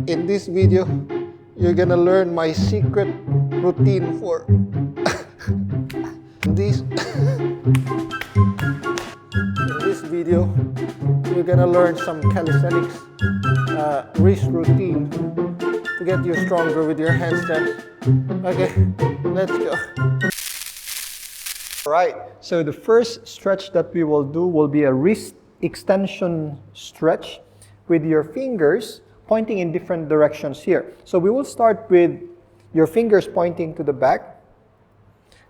in this video, you're gonna learn my secret routine for this. In this video, you're gonna learn some calisthenics wrist routine to get you stronger with your handstands. Okay, let's go. Alright, so the first stretch that we will do will be a wrist extension stretch with your fingers pointing in different directions here. So we will start with your fingers pointing to the back,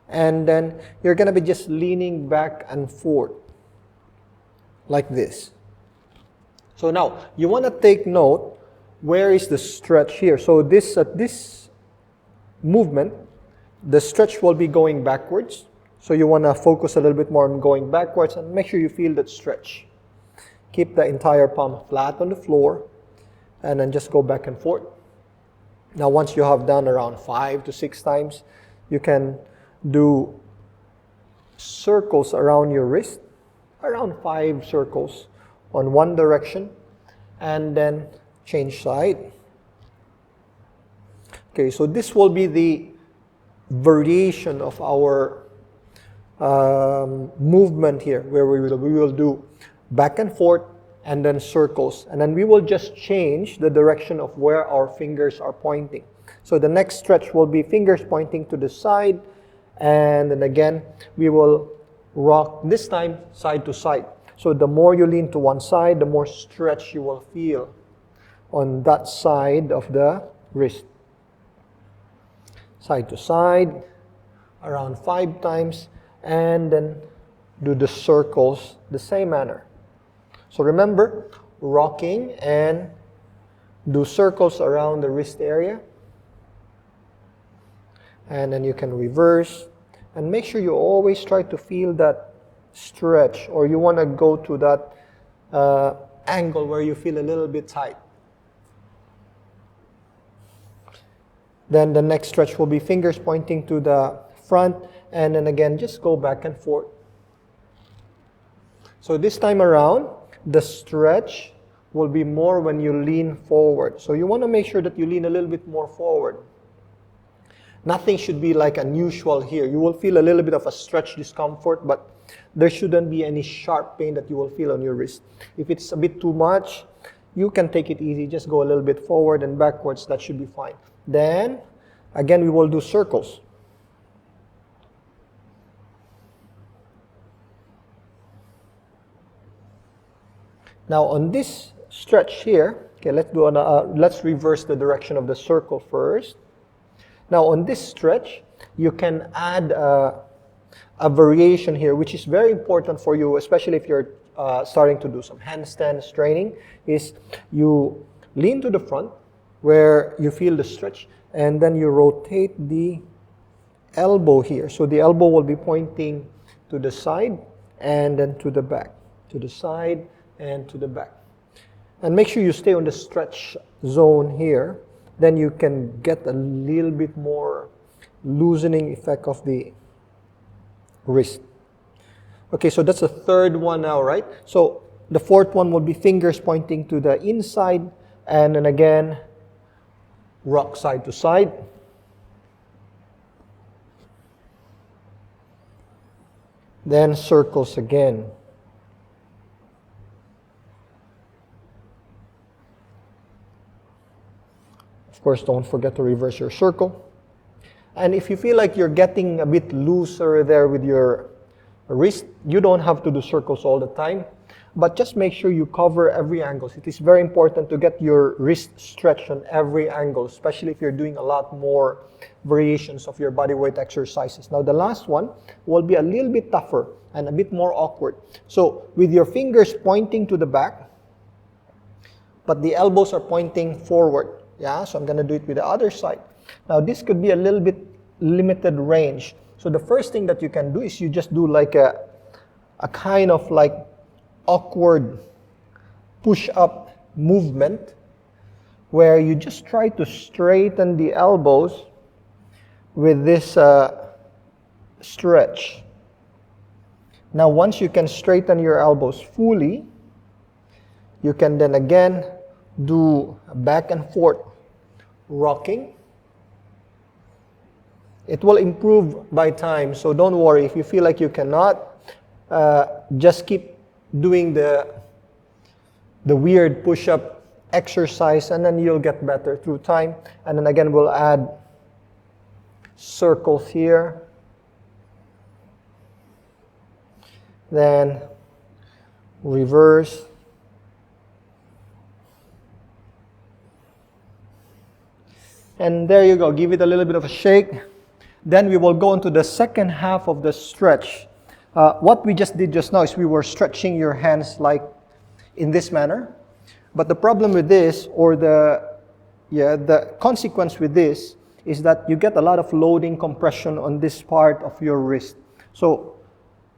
and then you're going to be just leaning back and forth like this. So now you want to take note, where is the stretch here? So this movement, the stretch will be going backwards. So you want to focus a little bit more on going backwards and make sure you feel that stretch. Keep the entire palm flat on the floor and then just go back and forth. Now once you have done around 5 to 6 times, you can do circles around your wrist, around 5 circles on one direction, and then change side. Okay, so this will be the variation of our movement here, where we will do back and forth and then circles, and then we will just change the direction of where our fingers are pointing. So the next stretch will be fingers pointing to the side, and then again we will rock, this time side to side. So the more you lean to one side, the more stretch you will feel on that side of the wrist. Side to side around 5 times, and then do the circles the same manner. So remember, rocking and do circles around the wrist area. And then you can reverse. And make sure you always try to feel that stretch, or you want to go to that angle where you feel a little bit tight. Then the next stretch will be fingers pointing to the front, and then again just go back and forth. So this time around, the stretch will be more when you lean forward. So you want to make sure that you lean a little bit more forward. Nothing should be like unusual here. You will feel a little bit of a stretch discomfort, but there shouldn't be any sharp pain that you will feel on your wrist. If it's a bit too much, you can take it easy. Just go a little bit forward and backwards. That should be fine. Then, again, we will do circles. Now on this stretch here, okay, let's reverse the direction of the circle first. Now on this stretch, you can add a variation here, which is very important for you, especially if you're starting to do some handstands training, is you lean to the front where you feel the stretch, and then you rotate the elbow here. So the elbow will be pointing to the side and then to the back, to the side and to the back. And make sure you stay on the stretch zone here. Then you can get a little bit more loosening effect of the wrist. Okay, so that's the third one now, right? So the fourth one will be fingers pointing to the inside, and then again, rock side to side. Then circles again. Of course, don't forget to reverse your circle. And if you feel like you're getting a bit looser there with your wrist, you don't have to do circles all the time, but just make sure you cover every angle. It is very important to get your wrist stretched on every angle, especially if you're doing a lot more variations of your body weight exercises. Now the last one will be a little bit tougher and a bit more awkward. So with your fingers pointing to the back, but the elbows are pointing forward. Yeah, so I'm going to do it with the other side. Now this could be a little bit limited range. So the first thing that you can do is you just do like a kind of like awkward push-up movement where you just try to straighten the elbows with this stretch. Now once you can straighten your elbows fully, you can then again do back and forth rocking. It will improve by time, so don't worry. If you feel like you cannot, just keep doing the weird push-up exercise, and then you'll get better through time. And then again, we'll add circles here. Then reverse. And there you go. Give it a little bit of a shake. Then we will go into the second half of the stretch. What we just did just now is we were stretching your hands like in this manner. But the problem with this, or the consequence with this, is that you get a lot of loading compression on this part of your wrist. So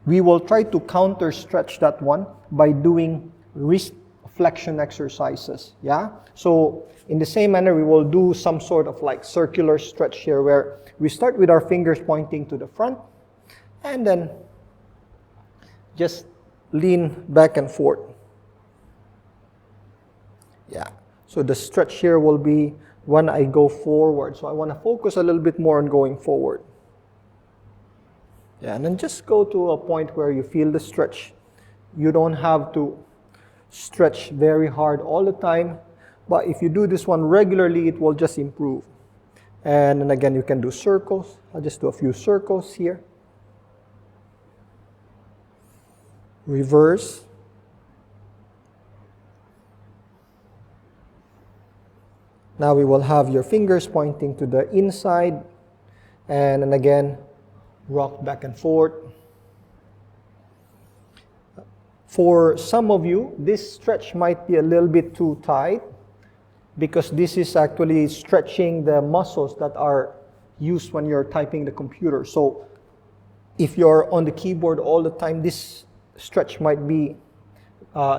we will try to counter stretch that one by doing wrist flexion exercises. Yeah. So in the same manner, we will do some sort of like circular stretch here, where we start with our fingers pointing to the front, and then just lean back and forth. Yeah. So the stretch here will be when I go forward. So I want to focus a little bit more on going forward. Yeah, and then just go to a point where you feel the stretch. You don't have to stretch very hard all the time, but if you do this one regularly, it will just improve. And then again, you can do circles. I'll just do a few circles here. Reverse. Now we will have your fingers pointing to the inside, and then again, rock back and forth. For some of you, this stretch might be a little bit too tight, because this is actually stretching the muscles that are used when you're typing the computer. So if you're on the keyboard all the time, this stretch might be,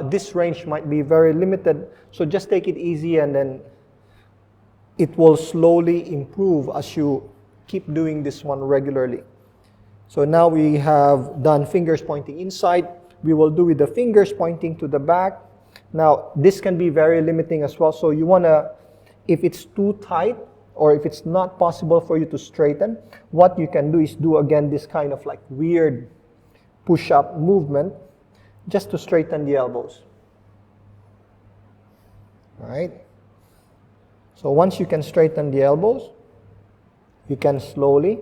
this range might be very limited. So just take it easy, and then it will slowly improve as you keep doing this one regularly. So now we have done fingers pointing inside. We will do with the fingers pointing to the back. Now, this can be very limiting as well. So you want to, if it's too tight, or if it's not possible for you to straighten, what you can do is do again this kind of like weird push-up movement just to straighten the elbows. All right? So once you can straighten the elbows, you can slowly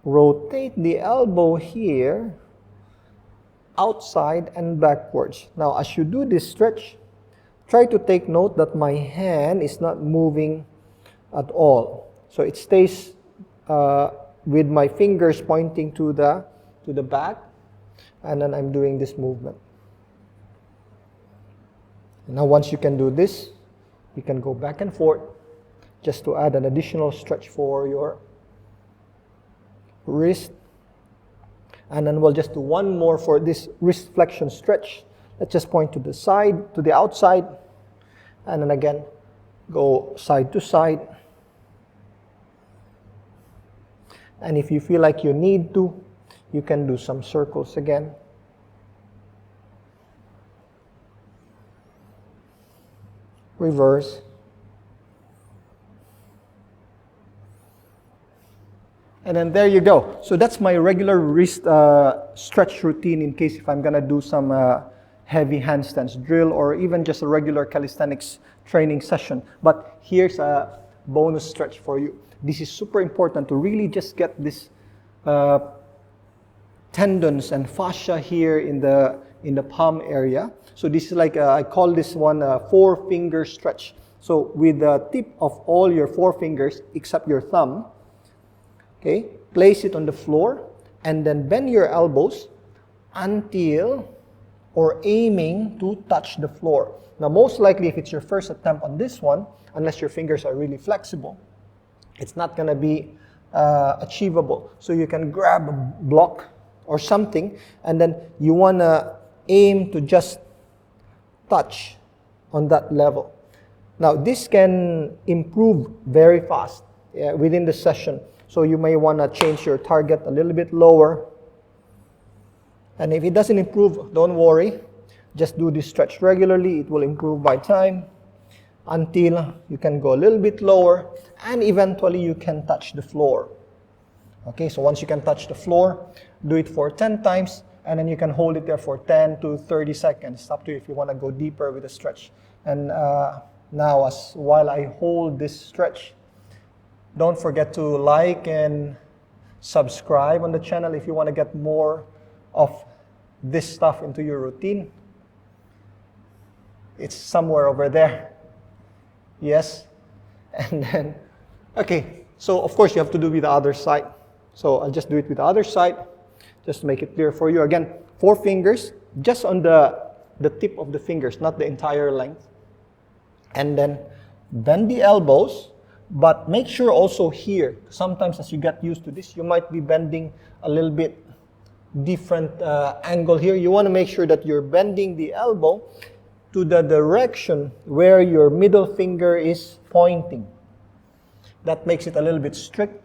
rotate the elbow here outside and backwards. Now, as you do this stretch, try to take note that my hand is not moving at all. So it stays with my fingers pointing to the back, and then I'm doing this movement. Now, once you can do this, you can go back and forth just to add an additional stretch for your wrist. And then we'll just do one more for this wrist flexion stretch. Let's just point to the side, to the outside, and then again, go side to side. And if you feel like you need to, you can do some circles again. Reverse. And then there you go. So that's my regular wrist stretch routine in case if I'm going to do some heavy handstands drill, or even just a regular calisthenics training session. But here's a bonus stretch for you. This is super important to really just get this tendons and fascia here in the palm area. So this is like I call this one a 4-finger stretch. So with the tip of all your 4 fingers except your thumb, okay, place it on the floor, and then bend your elbows until, or aiming to touch the floor. Now, most likely, if it's your first attempt on this one, unless your fingers are really flexible, it's not going to be achievable. So you can grab a block or something, and then you want to aim to just touch on that level. Now, this can improve very fast within the session. So you may want to change your target a little bit lower. And if it doesn't improve, don't worry. Just do this stretch regularly. It will improve by time. until you can go a little bit lower, and eventually you can touch the floor. Okay, so once you can touch the floor, do it for 10 times, and then you can hold it there for 10 to 30 seconds. It's up to you if you want to go deeper with the stretch. And now, while I hold this stretch, don't forget to like and subscribe on the channel if you want to get more of this stuff into your routine. It's somewhere over there. Yes. And then, okay, so of course you have to do with the other side. So I'll just do it with the other side, just to make it clear for you. Again, 4 fingers, just on the tip of the fingers, not the entire length. And then bend the elbows, but make sure also here, sometimes as you get used to this, you might be bending a little bit different angle here. You want to make sure that you're bending the elbow to the direction where your middle finger is pointing. That makes it a little bit strict.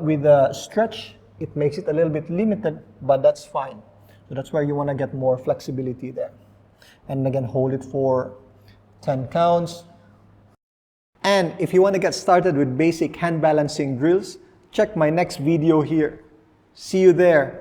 With a stretch, it makes it a little bit limited, but that's fine. So that's where you want to get more flexibility there. And again, hold it for 10 counts. And if you want to get started with basic hand balancing drills, check my next video here. See you there.